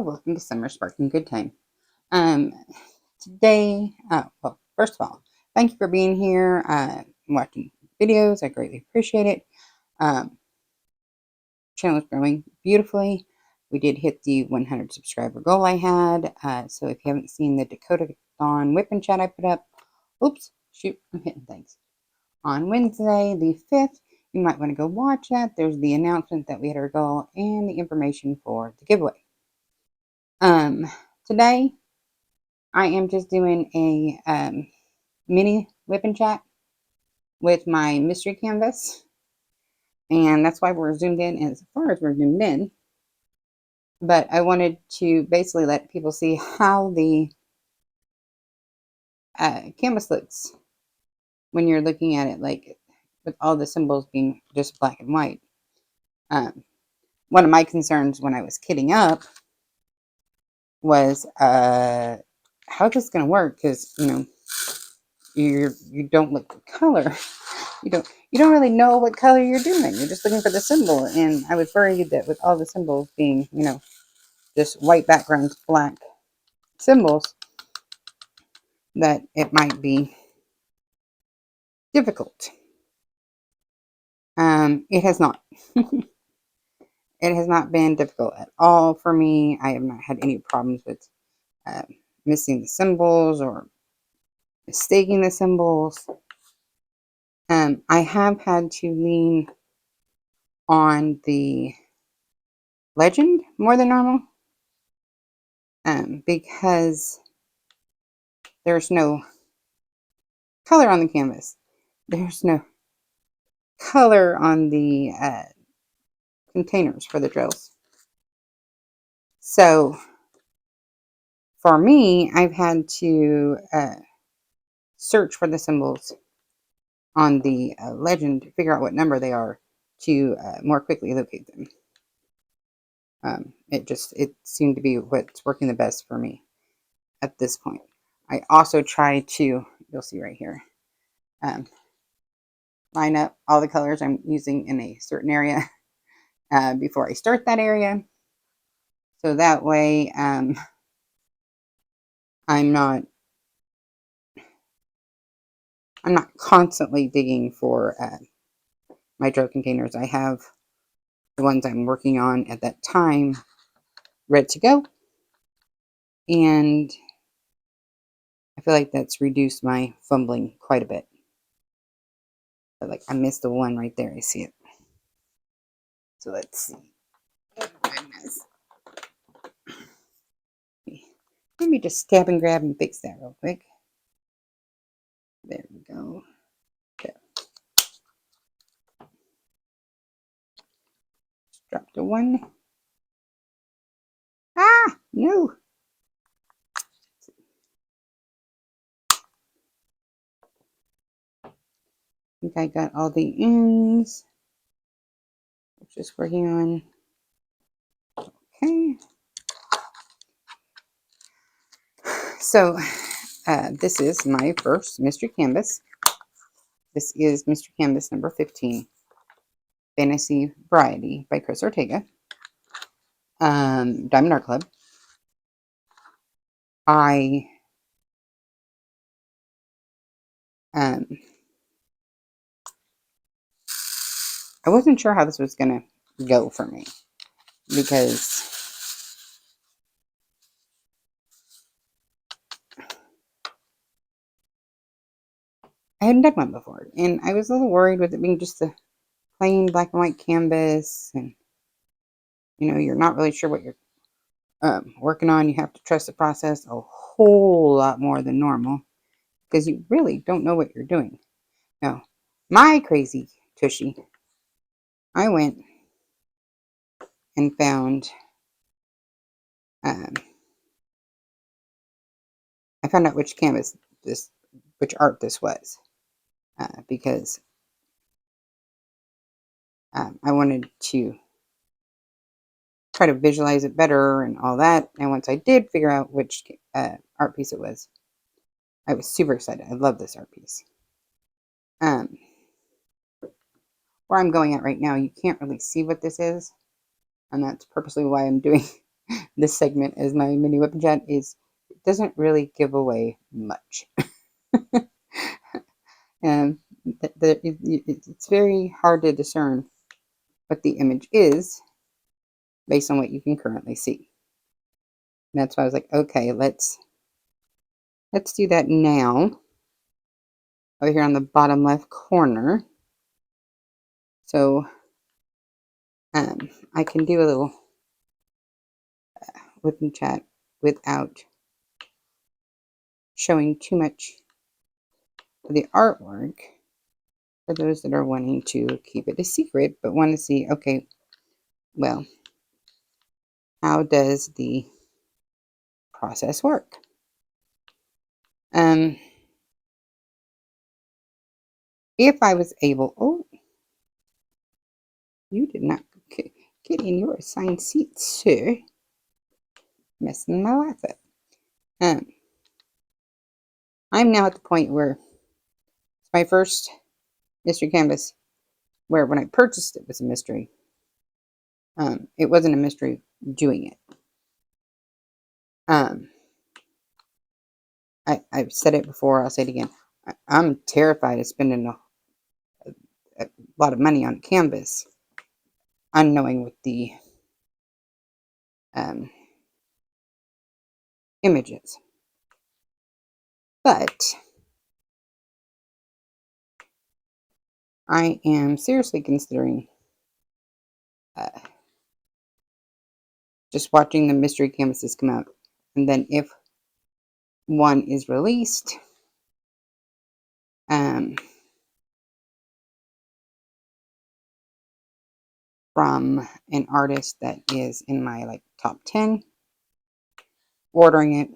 welcome to Summer Sparking Good Time. Today, well, first of all, thank you for being here, watching videos. I greatly appreciate it. Channel is growing beautifully. We did hit the 100 subscriber goal I had. So if you haven't seen the Dakota Dawn Wip Chat I put up, oops, shoot, I'm hitting things. On Wednesday, the 5th, you might want to go watch that. There's the announcement that we had our goal and the information for the giveaway. Today I am just doing a mini Wip Chat with my mystery canvas, and that's why we're zoomed in as far as we're zoomed in. But I wanted to basically let people see how the canvas looks when you're looking at it, like with all the symbols being just black and white. One of my concerns when I was kitting up was how's this going to work, because you don't look for color. You don't really know what color you're doing. You're just looking for the symbol, and I was worried that with all the symbols being just white backgrounds, black symbols, that it might be difficult. It has not. It has not been difficult at all for me. I have not had any problems with missing the symbols or mistaking the symbols. I have had to lean on the legend more than normal, because there's no color on the canvas. There's no color on the containers for the drills. So for me, I've had to search for the symbols on the legend to figure out what number they are to more quickly locate them. It seemed to be what's working the best for me at this point. I also try to, you'll see right here, line up all the colors I'm using in a certain area before I start that area. So that way I'm not constantly digging for my drill containers. I have the ones I'm working on at that time ready to go, and I feel like that's reduced my fumbling quite a bit. But like, I missed the one right there. I see it. So let's see. Oh goodness. Let me just stab and grab and fix that real quick. There we go. There. Drop the one. Ah, no. I think I got all the ends. Just working on. Okay. So this is my first mystery canvas. This is mystery canvas number 15, Fantasy Variety by Cris Ortega. Diamond Art Club. I wasn't sure how this was gonna go for me, because I hadn't done one before, and I was a little worried with it being just a plain black and white canvas, and you're not really sure what you're working on. You have to trust the process a whole lot more than normal, because you really don't know what you're doing. Now, my crazy tushy, I went and found I found out which canvas which art this was, because I wanted to try to visualize it better and all that. And once I did figure out which art piece it was, I was super excited. I love this art piece. Where I'm going at right now, you can't really see what this is, and that's purposely why I'm doing this segment as my mini Wip Chat is it doesn't really give away much. And it's very hard to discern what the image is based on what you can currently see. And that's why I was like, okay, let's do that now. Over here on the bottom left corner. So I can do a little Wip Chat without showing too much of the artwork for those that are wanting to keep it a secret but want to see, okay, well, how does the process work? If I was able, oh, you did not get in your assigned seat, sir. Messing my life up. I'm now at the point where it's my first mystery canvas, where when I purchased it was a mystery. It wasn't a mystery doing it. I've said it before, I'll say it again. I'm terrified of spending a lot of money on canvas, unknowing what the images. But I am seriously considering just watching the mystery canvases come out, and then if one is released, from an artist that is in my top 10, ordering it,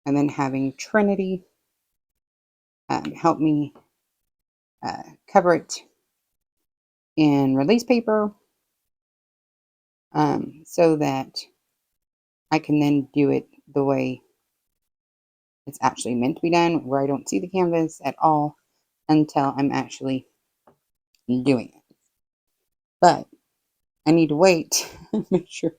and then having Trinity help me cover it in release paper, so that I can then do it the way it's actually meant to be done, where I don't see the canvas at all until I'm actually doing it. But I need to wait make sure.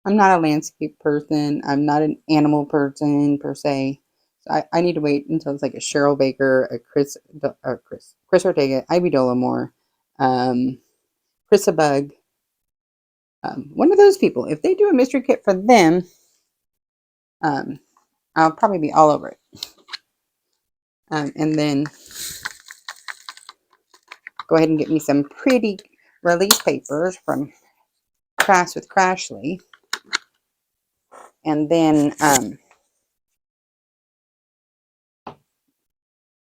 I'm not a landscape person. I'm not an animal person per se. So I need to wait until it's like a Cheryl Baker, a Cris Ortega, Ivy Dollamore, Chris Bug, one of those people. If they do a mystery kit for them, I'll probably be all over it. And then go ahead and get me some pretty release papers from Crafts with Crashly. And then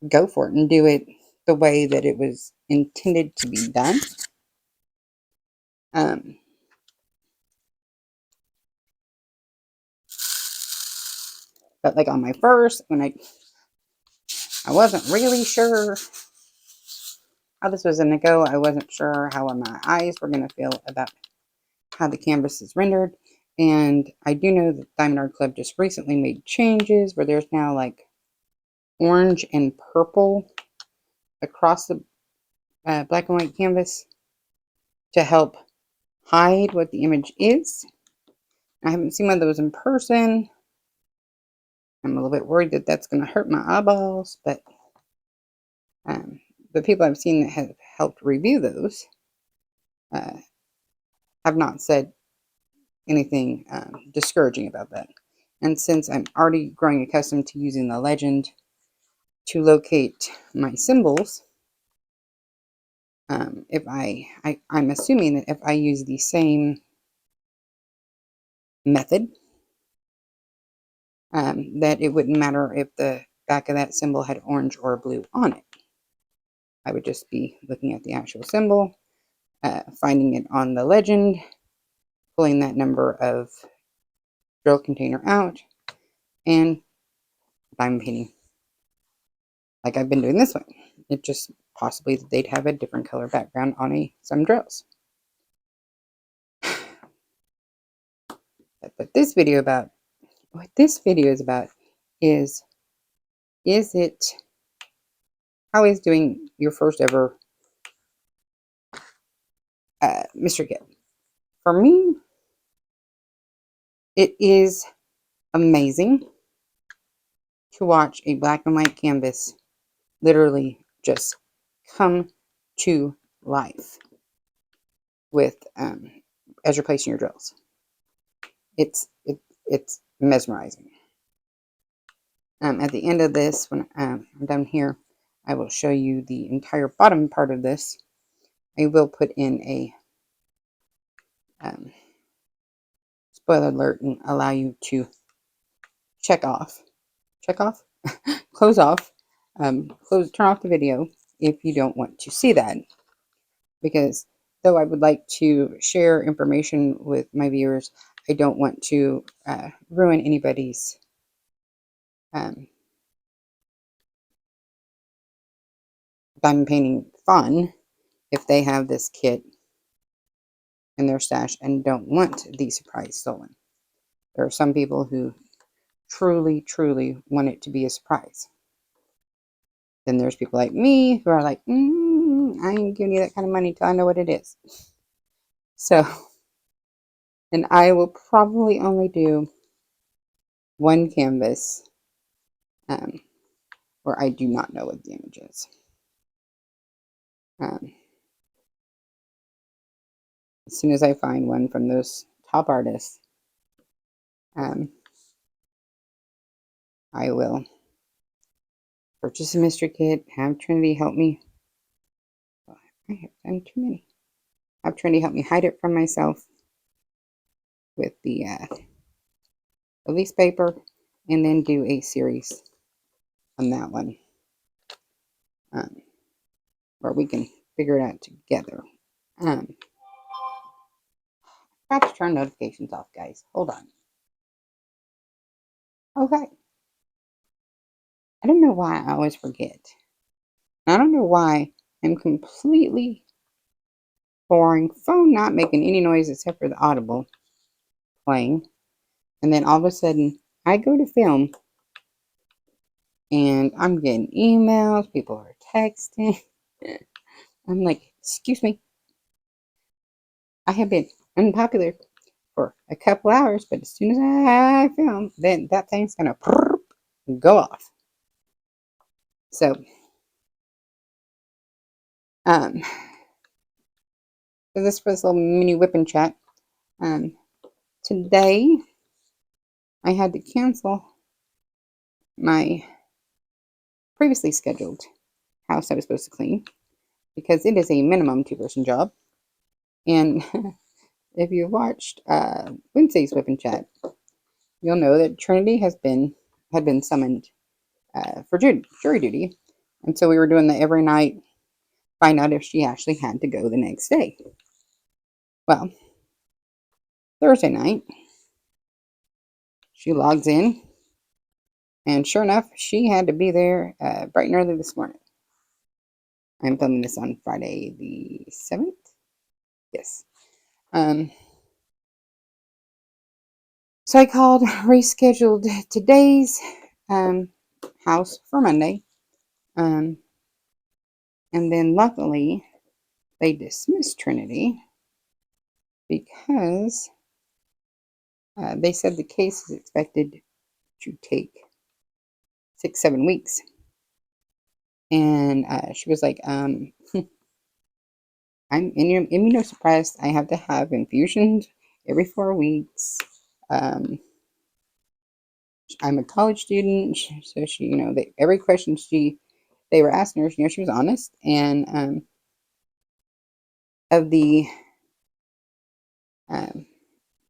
go for it and do it the way that it was intended to be done. But like on my first, when I wasn't really sure how this was going to go. I wasn't sure how my eyes were going to feel about how the canvas is rendered. And I do know that Diamond Art Club just recently made changes where there's now like orange and purple across the black and white canvas to help hide what the image is. I haven't seen one of those in person. I'm a little bit worried that that's going to hurt my eyeballs, but the people I've seen that have helped review those have not said anything discouraging about that. And since I'm already growing accustomed to using the legend to locate my symbols, if I'm assuming that if I use the same method, that it wouldn't matter if the back of that symbol had orange or blue on it. I would just be looking at the actual symbol, finding it on the legend, pulling that number of drill container out, and diamond painting like I've been doing this one. It just possibly that they'd have a different color background on some drills. But this video about what this video is about is it how is doing your first ever mystery kit? For me, It is amazing to watch a black and white canvas literally just come to life with as you're placing your drills. It's mesmerizing. At the end of this, when I'm done here, I will show you the entire bottom part of this. I will put in a spoiler alert and allow you to check off, close off, turn off the video if you don't want to see that. Because though I would like to share information with my viewers, I don't want to ruin anybody's diamond painting fun if they have this kit in their stash and don't want the surprise stolen. There are some people who truly, truly want it to be a surprise. Then there's people like me who are like, I ain't giving you that kind of money till I know what it is. So, and I will probably only do one canvas where I do not know what the image is. As soon as I find one from those top artists, I will purchase a mystery kit, have Trinity help me. I have done too many. Have Trinity help me hide it from myself with the release paper, and then do a series on that one where we can figure it out together. I have to turn notifications off, guys. Hold on. Okay. I don't know why I always forget. I don't know why I'm completely boring. Phone not making any noise except for the audible playing. And then all of a sudden, I go to film and I'm getting emails. People are texting. I'm like, excuse me. I have been unpopular for a couple hours, but as soon as I film, then that thing's gonna go off. So, so this was a little mini whipping chat. Today I had to cancel my previously scheduled house I was supposed to clean because it is a minimum 2-person job. And if you watched Wednesday's whipping chat, you'll know that Trinity had been summoned for jury duty, and so we were doing that every night, find out if she actually had to go the next day. Well, Thursday night, she logs in, and sure enough, she had to be there bright and early this morning. I'm filming this on Friday the 7th. Yes. So I called, rescheduled today's house for Monday. And then luckily, they dismissed Trinity because they said the case is expected to take 6-7 weeks. And she was like, I'm immunosuppressed. I have to have infusions every 4 weeks. I'm a college student, so she, every question they were asking her, she was honest. And of the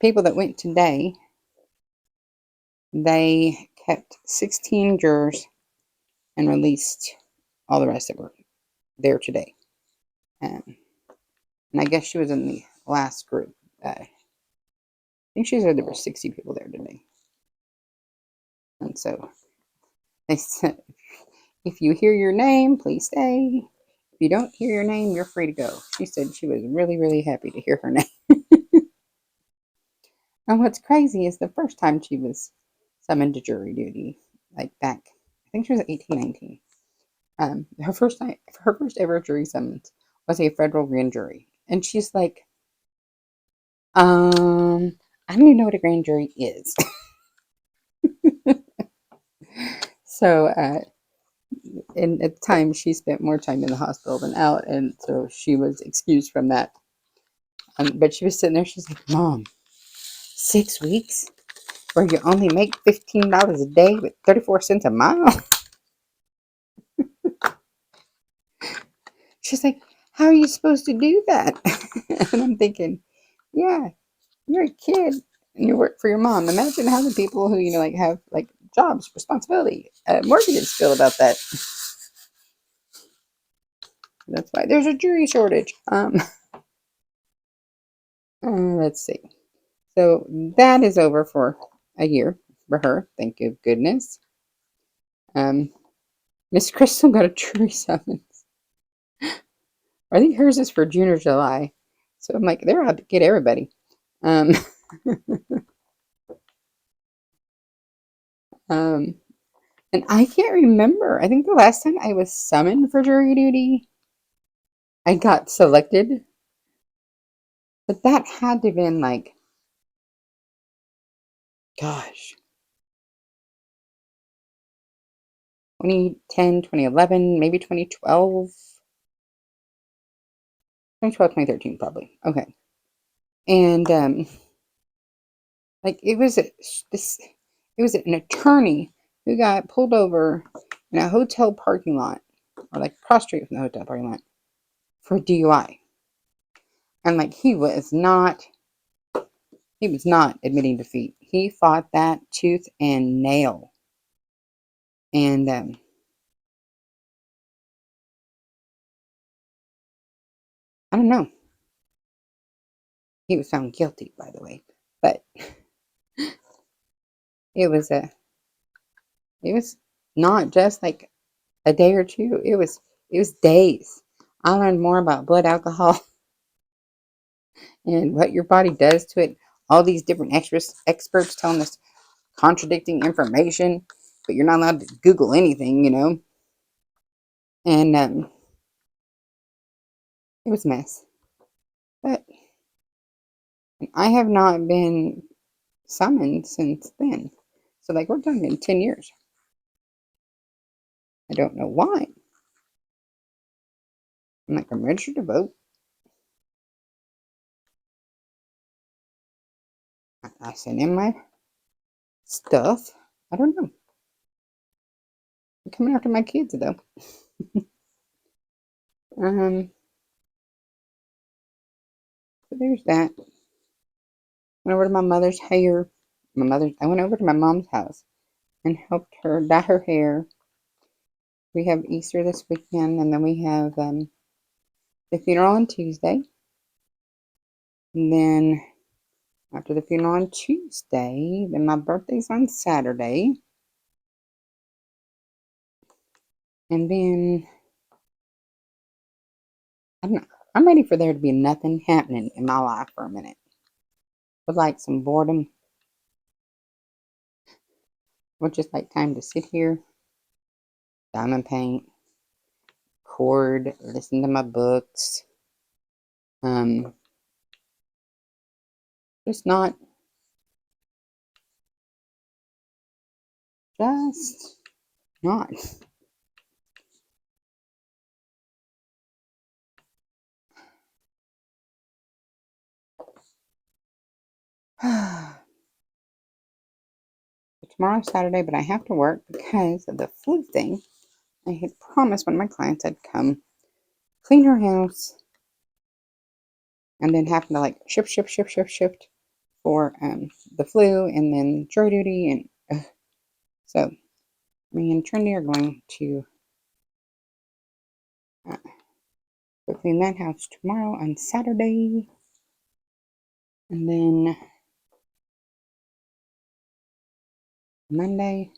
people that went today, they kept 16 jurors and released all the rest that were there today. And I guess she was in the last group. I think she said there were 60 people there today. And so they said, if you hear your name, please stay. If you don't hear your name, you're free to go. She said she was really, really happy to hear her name. And what's crazy is the first time she was summoned to jury duty, like back, I think she was 18, 19. Her first ever jury summons was a federal grand jury. And she's like, I I don't even know what a grand jury is. So, and at the time, she spent more time in the hospital than out, and so she was excused from that. But she was sitting there, she's like, Mom, 6 weeks where you only make $15 a day with 34 cents a mile? She's like, how are you supposed to do that? And I'm thinking, yeah, you're a kid and you work for your mom. Imagine how the people who, like have like jobs, responsibility, mortgages feel about that. That's why there's a jury shortage. Let's see. So that is over for a year for her. Thank you, goodness. Miss Crystal got a jury summons. I think hers is for June or July. So I'm like, they're out to get everybody. Um, um, and I can't remember. I think the last time I was summoned for jury duty, I got selected. But that had to have been like, gosh, 2010, 2011, maybe 2012. 2012, 2013, probably. Okay. And like it was an attorney who got pulled over in a hotel parking lot, or like cross street from the hotel parking lot, for DUI. And like he was not admitting defeat. He fought that tooth and nail. And I don't know. He was found guilty, by the way. But it was not just like a day or two. It was days. I learned more about blood alcohol and what your body does to it. All these different experts telling us contradicting information, but you're not allowed to Google anything. And it was a mess. But I have not been summoned since then. So like we're talking 10 years. I don't know why. I'm registered to vote. I sent in my stuff. I don't know. I'm coming after my kids though. So there's that. Went over to my mother's hair. I went over to my mom's house and helped her dye her hair. We have Easter this weekend, and then we have the funeral on Tuesday. And then after the funeral on Tuesday, then my birthday's on Saturday. And then I don't know. I'm ready for there to be nothing happening in my life for a minute. With like some boredom. Or just like time to sit here, diamond paint, record, listen to my books. Just not just not. Tomorrow's Saturday, but I have to work because of the flu thing. I had promised one of my clients I'd come clean her house and then having to like shift for the flu and then jury duty. And so me and Trinity are going to go clean that house tomorrow on Saturday. And then Monday,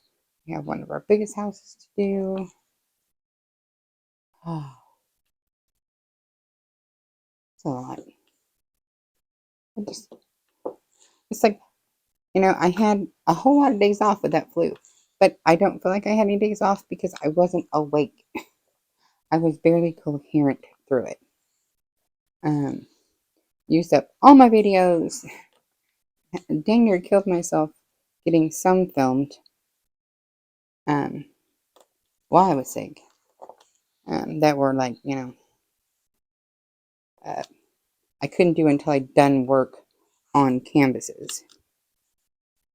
we have one of our biggest houses to do. Oh, it's a lot. It's like, I had a whole lot of days off with that flu, but I don't feel like I had any days off because I wasn't awake. I was barely coherent through it. Used up all my videos, dang near killed myself getting some filmed while I was sick. That were like, I couldn't do until I'd done work on canvases.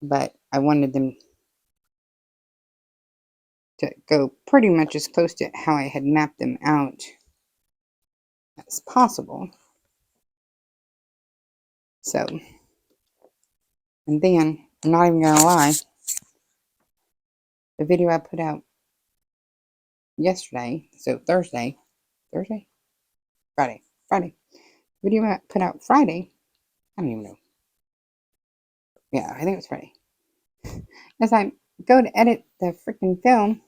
But I wanted them to go pretty much as close to how I had mapped them out as possible. So, and then, I'm not even gonna lie, the video I put out yesterday, so Friday, video I put out Friday, I don't even know, yeah, I think it was Friday, as I go to edit the freaking film,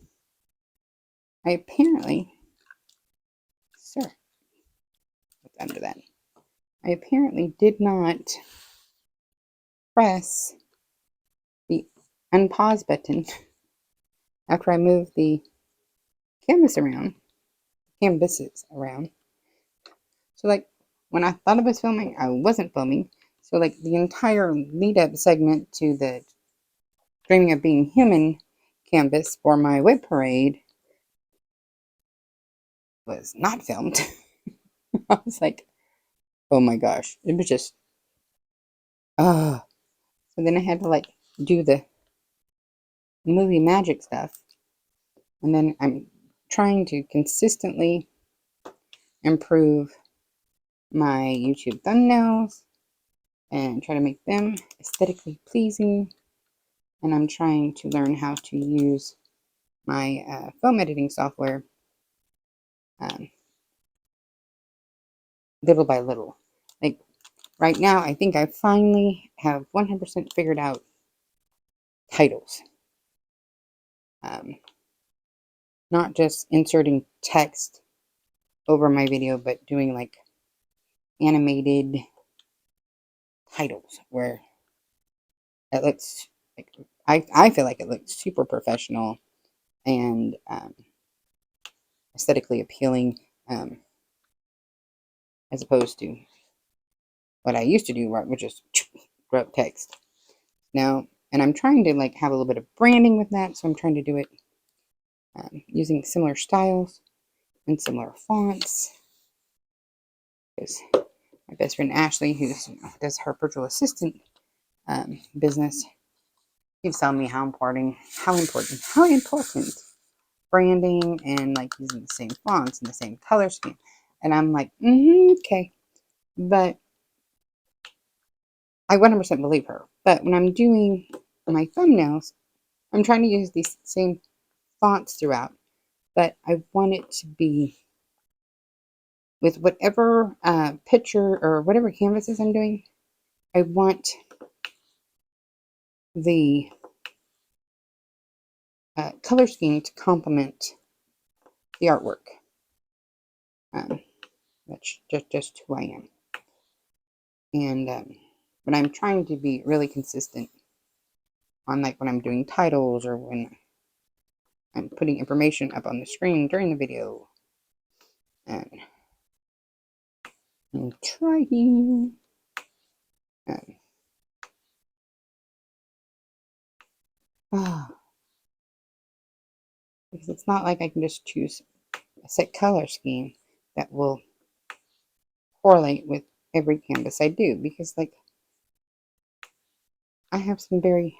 I apparently, sir, what's under that? I apparently did not press the unpause button after I moved the canvases around. So like when I thought I was filming, I wasn't filming. So like the entire lead up segment to the Dreaming of Being Human canvas for my Wip Parade was not filmed. I was like, oh my gosh. It was just so then I had to like do the movie magic stuff. And then I'm trying to consistently improve my YouTube thumbnails and try to make them aesthetically pleasing. And I'm trying to learn how to use my film editing software little by little. Like right now, I think I finally have 100% figured out titles. Not just inserting text over my video, but doing like animated titles where it looks like I feel like it looks super professional and aesthetically appealing, as opposed to what I used to do, which is wrote text. Now, and I'm trying to like have a little bit of branding with that, so I'm trying to do it using similar styles and similar fonts. Because my best friend Ashley, who does her virtual assistant business, keeps telling me how important branding and like using the same fonts and the same color scheme. And I'm like, okay. But I 100% believe her. But when I'm doing my thumbnails, I'm trying to use these same fonts throughout. But I want it to be with whatever picture or whatever canvases I'm doing. I want the color scheme to complement the artwork. That's just who I am. And but I'm trying to be really consistent on like when I'm doing titles or when I'm putting information up on the screen during the video. And I'm trying. Because it's not like I can just choose a set color scheme that will correlate with every canvas I do. Because like I have some very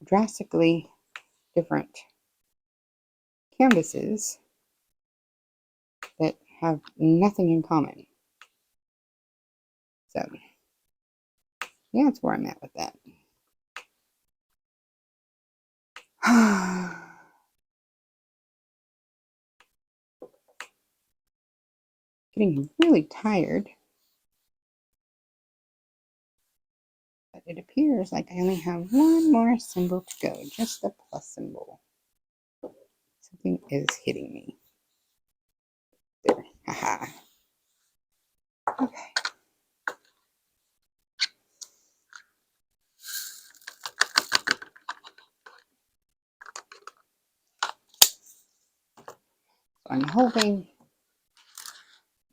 drastically different canvases that have nothing in common. So yeah, that's where I'm at with that. Getting really tired. But it appears like I only have one more symbol to go. Just the plus symbol. Something is hitting me. There. Haha. Okay. So I'm hoping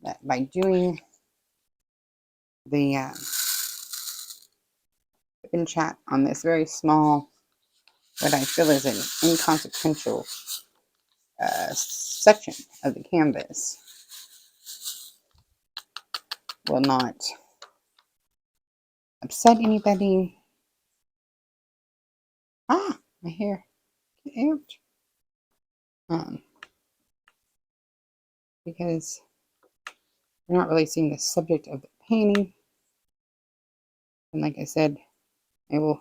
that by doing the and chat on this very small, what I feel is an inconsequential section of the canvas will not upset anybody. Ah, my hair. Get out. Because we're not really seeing the subject of the painting. And like I said, I will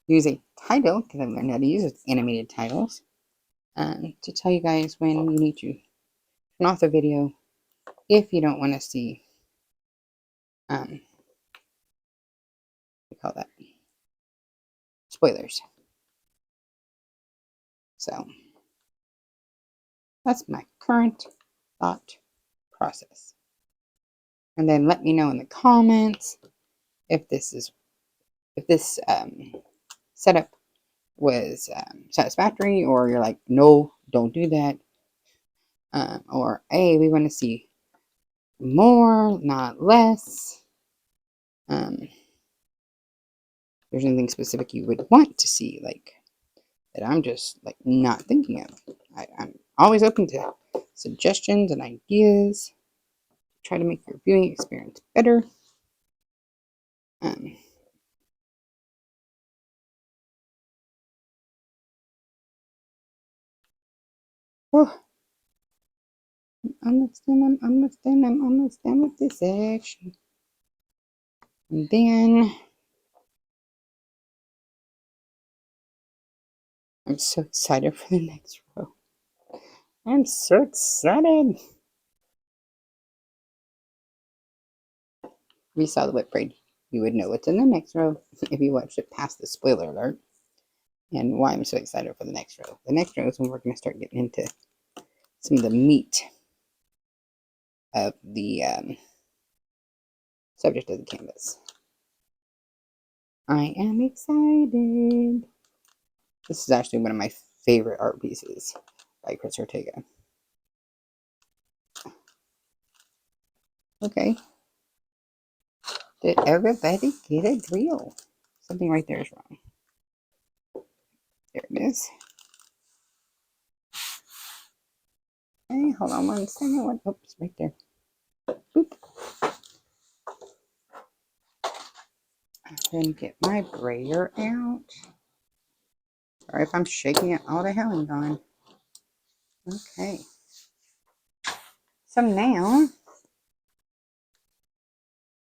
use a title, because I've learned how to use animated titles, to tell you guys when you need to turn off the video if you don't want to see, what do you call that? Spoilers. So, that's my current thought process. And then let me know in the comments if this setup was satisfactory, or you're like, no, don't do that. Or, hey, we want to see more, not less. There's anything specific you would want to see, like, that I'm just, like, not thinking of. I'm always open to suggestions and ideas. Try to make your viewing experience better. Oh, I'm almost done with this section. And then I'm so excited for the next row. I'm so excited. If you saw the whip braid, you would know what's in the next row if you watched it past the spoiler alert. And why I'm so excited for the next row. The next row is when we're going to start getting into some of the meat of the subject of the canvas. I am excited. This is actually one of my favorite art pieces by Cris Ortega. Okay. Did everybody get a grill? Something right there is wrong. There it is. Okay, hold on one second. Oops, right there. Boop. Then get my brayer out. Sorry if I'm shaking it all to hell and gone. Okay. So now,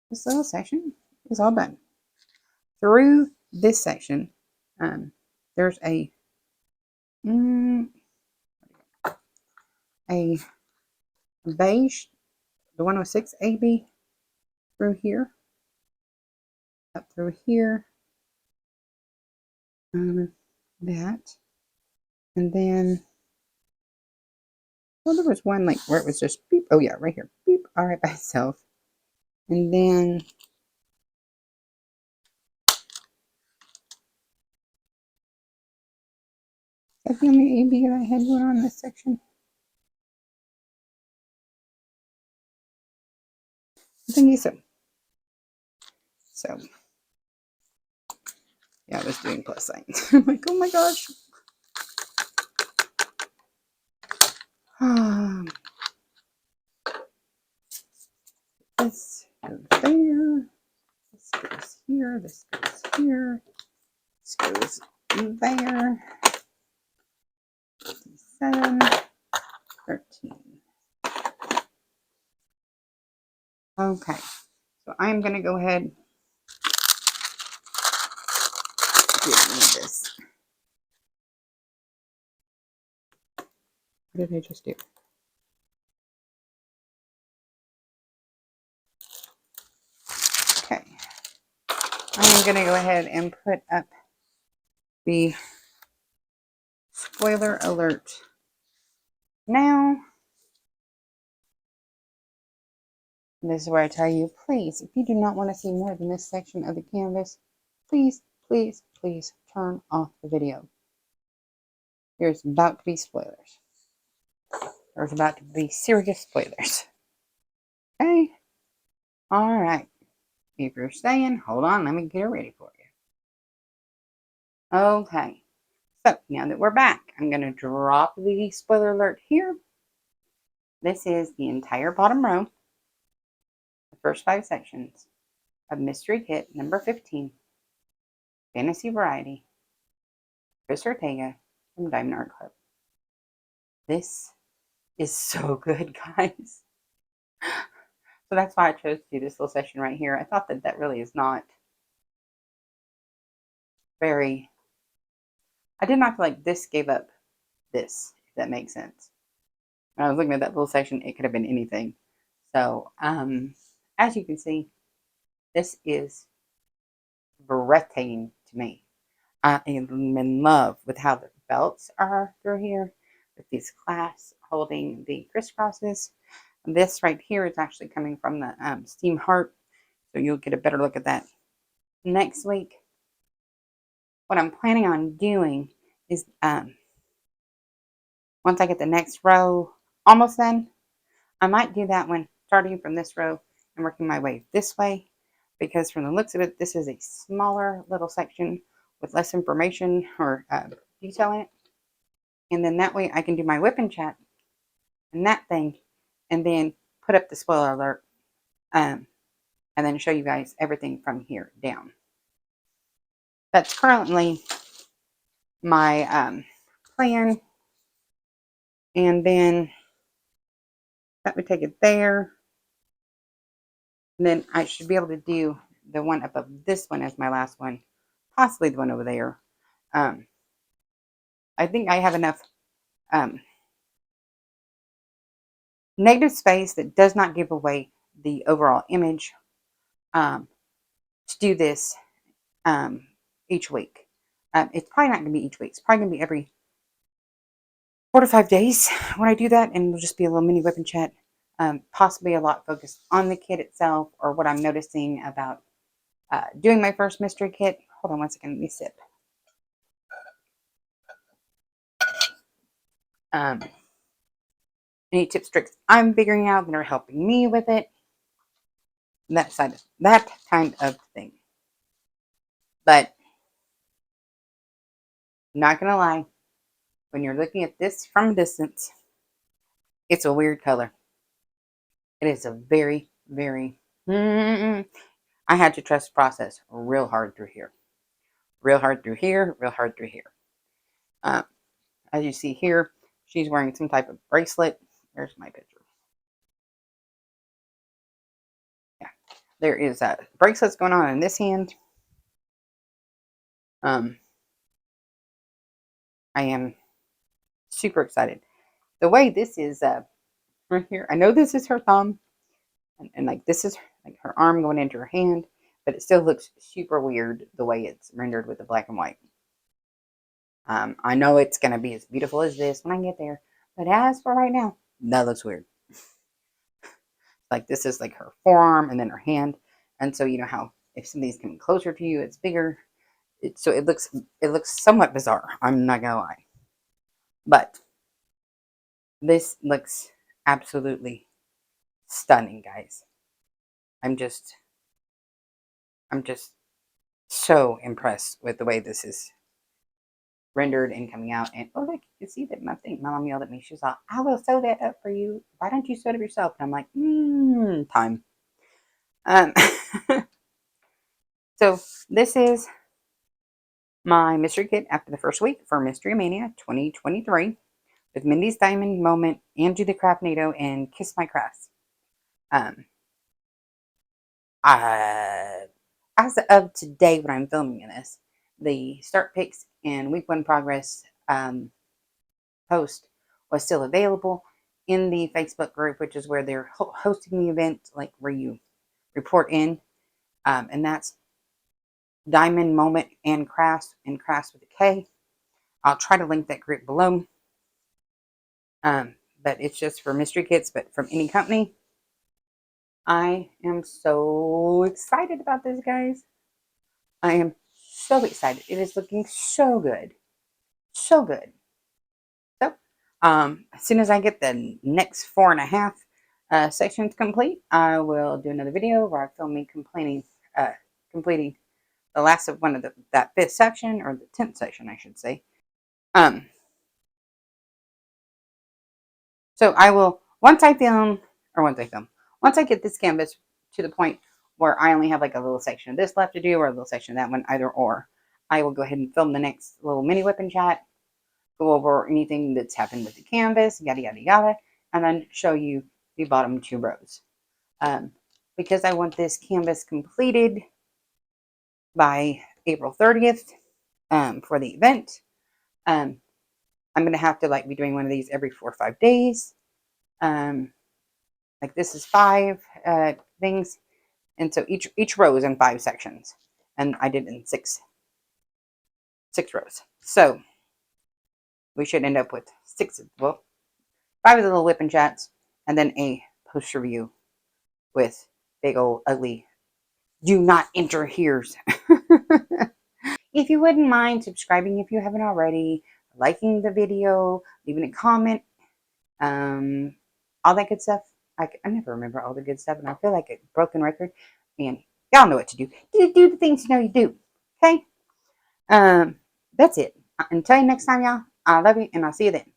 this little section is all done. Through this section, there's a beige, the 106 AB through here, up through here, that, and then, well, there was one like where it was just beep, oh yeah, right here, beep, all right by itself, and then that's the only AB that I had going on in this section. I think so. So, yeah, I was doing plus signs. I'm like, oh my gosh. This goes there. This goes here. This goes here. This goes there. 7, 13. Okay, so I'm going to go ahead and give me this. What did I just do? Okay, I'm going to go ahead and put up the spoiler alert now. This is where I tell you, please, if you do not want to see more than this section of the canvas, please, please, please turn off the video. There's about to be spoilers. There's about to be serious spoilers. Okay? Alright. If you're staying, hold on, let me get it ready for you. Okay, so now that we're back, I'm going to drop the spoiler alert here. This is the entire bottom row, the first 5 sections of Mystery Kit number 15, Fantasy Variety, Cris Ortega from Diamond Art Club. This is so good, guys. So that's why I chose to do this little session right here. I thought that really is not very... I did not feel like this gave up this, if that makes sense. When I was looking at that little section, it could have been anything. So, as you can see, this is breathtaking to me. I am in love with how the belts are through here, with these clasps holding the crisscrosses. This right here is actually coming from the Steam Heart, so you'll get a better look at that next week. What I'm planning on doing is, once I get the next row almost done, I might do that one starting from this row and working my way this way, because from the looks of it, this is a smaller little section with less information or detail in it. And then that way I can do my Wip Chat and that thing, and then put up the spoiler alert, and then show you guys everything from here down. That's currently my plan. And then that would take it there. And then I should be able to do the one above this one as my last one, possibly the one over there. I think I have enough negative space that does not give away the overall image to do this each week. It's probably not going to be each week. It's probably going to be every 4 to 5 days when I do that, and it'll just be a little mini Wip Chat, possibly a lot focused on the kit itself or what I'm noticing about doing my first mystery kit. Hold on one second, let me sip. Any tips, tricks I'm figuring out that are helping me with it. That kind of thing. But not gonna lie, when you're looking at this from a distance, it's a weird color. It is a very, very... I had to trust the process real hard through here. Real hard through here, real hard through here. As you see here, she's wearing some type of bracelet. There's my picture. Yeah, there is bracelets going on in this hand. I am super excited. The way this is right here, I know this is her thumb, and like this is like her arm going into her hand, but it still looks super weird the way it's rendered with the black and white. I know it's going to be as beautiful as this when I get there, but as for right now, that looks weird. Like this is like her forearm and then her hand, and so you know how if somebody's coming closer to you, it's bigger. So it looks somewhat bizarre. I'm not gonna lie, but this looks absolutely stunning, guys. I'm just so impressed with the way this is rendered and coming out. And oh, look, you can see that my mom yelled at me. She was like, "I will sew that up for you. Why don't you sew it up yourself?" And I'm like, time. So this is my mystery kit after the first week for Mystery Mania 2023 with Mindy's Diamond Moment, Angie the Craftnado, and Kiss My Crafts. As of today, when I'm filming this, the start pics and week 1 progress post was still available in the Facebook group, which is where they're hosting the event, like where you report in, and that's Diamond Moment and Crafts with a K. I'll try to link that group below. But it's just for mystery kits, but from any company. I am so excited about this, guys. I am so excited. It is looking so good. So good. So, as soon as I get the next 4.5 sections complete, I will do another video where I film me completing the last of one of that fifth section, or the 10th section, I should say. Um, so I will, once I get this canvas to the point where I only have like a little section of this left to do, or a little section of that one, either or, I will go ahead and film the next little mini whip and chat, go over anything that's happened with the canvas, yada, yada, yada, and then show you the bottom 2 rows. Because I want this canvas completed by April 30th for the event, I'm going to have to like be doing one of these every 4 or 5 days. Like this is 5 things, and so each row is in 5 sections, and I did it in six rows. So we should end up with 5 of the little whip and chats, and then a post review with big old ugly "do not enter here's." If you wouldn't mind subscribing if you haven't already, liking the video, leaving a comment, all that good stuff. I never remember all the good stuff, and I feel like a broken record. And y'all know what to do. Do the things you know you do. Okay? That's it. Until next time, y'all. I love you, and I'll see you then.